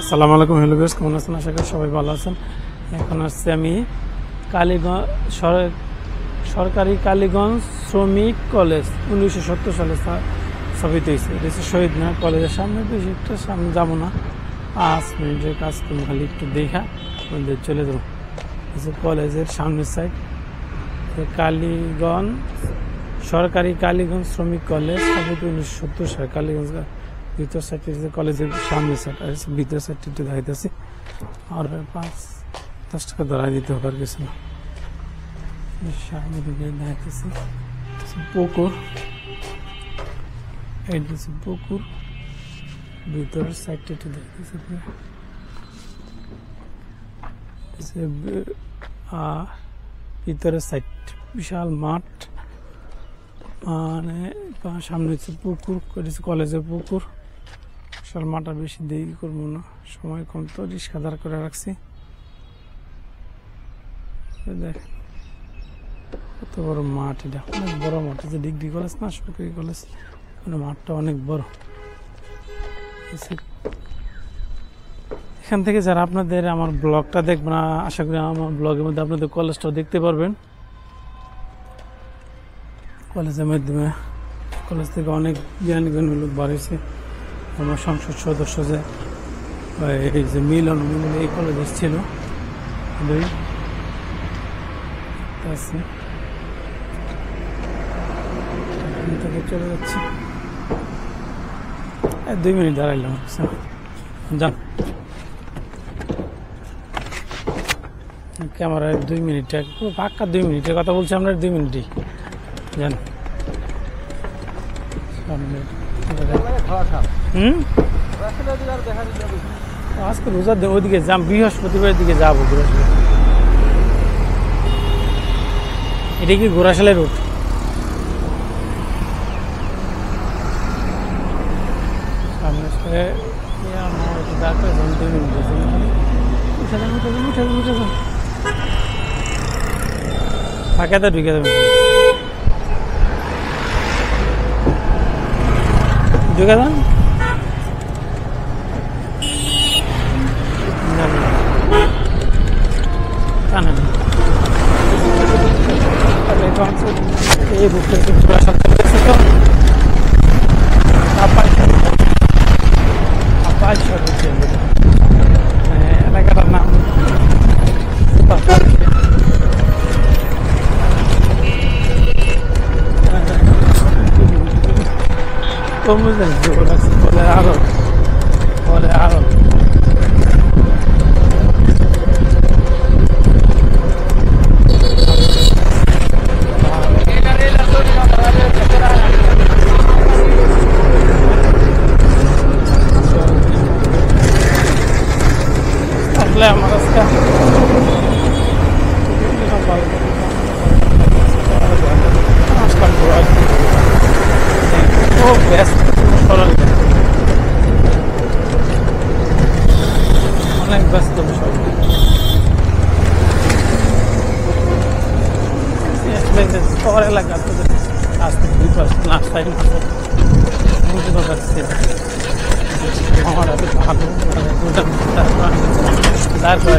আসসালামু আলাইকুম hello viewers, কেমন আছেন? আশা করি সবাই ভালো আছেন। এখন আসছে আমি কালীগঞ্জ সরকারি কালীগঞ্জ শ্রমিক কলেজ 1970 সালে স্থাপিত হয়েছে। এটা হচ্ছে শহীদ মিনার কলেজের সামনে, বেশি একটা সামনে যাবো না, 5 মিনিটের কাজ তুমি খালি একটু দেখা ওদের চলে যাবো। কলেজের সামনের সাইড কালীগঞ্জ সরকারি কালীগঞ্জ শ্রমিক কলেজ স্থাপিত 1970 সালে। কালীগঞ্জ ভিতর সাইডটি কলেজের সামনের সাইড, আর ভিতর সাইডটি একটু দেখাইতেছি। আর 5-10 টাকা ধরাই দিতে হবে, আর কিছু না। সামনের দিকে দেখাইতেছি পুকুর, এইটা হচ্ছে পুকুর। ভিতরের সাইডটি একটু দেখাইতেছি। ভিতরের সাইড বিশাল মাঠ, মানে সামনে হচ্ছে পুকুর, কলেজের পুকুর। বিশাল মাঠটা বেশি দেরি করবো না, সময় কম তো, রিক্সা দাঁড় করে রাখছি। দেখেন কত বড় মাঠ, এটা অনেক বড় মাঠ। যে ডিগ্রি কলেজ না, সরকারি কলেজ, মানে মাঠটা অনেক বড়। এখান থেকে যারা আপনাদের আমার ব্লগটা দেখবেন, আশা করি আমার ব্লগের মধ্যে আপনাদের কলেজটাও দেখতে পারবেন। কলেজের মাধ্যমে কলেজ থেকে অনেক জ্ঞানী লোক বাড়িয়েছে। আমার সংসদ সদস্য যে এই যে মিলন এই কলেজে ছিল, চলে যাচ্ছে। 2 মিনিট দাঁড়াইলাম, যান ক্যামেরায় 2 মিনিট, পাক্কা 2 মিনিটের কথা বলছি আমরা, 2 মিনিটই যান। আজকে রোজার ওইদিকে যাম, বৃহস্পতিবারের দিকে যাবো। এটা কি ঘোড়াশালের রুট? সামনে ফাঁকাতে ঢুকে যাবেন, ঢুকে যান। এই বুকটা এলাকাটার নাম বুঝলেন, বলে আরো আমার রাস্তা অনেক ব্যস্ত বিষয়। শহর এলাকা আসতে 2% রাস্তায় বুঝতে পারছি আমার হাতে ভালো দাঁড় করে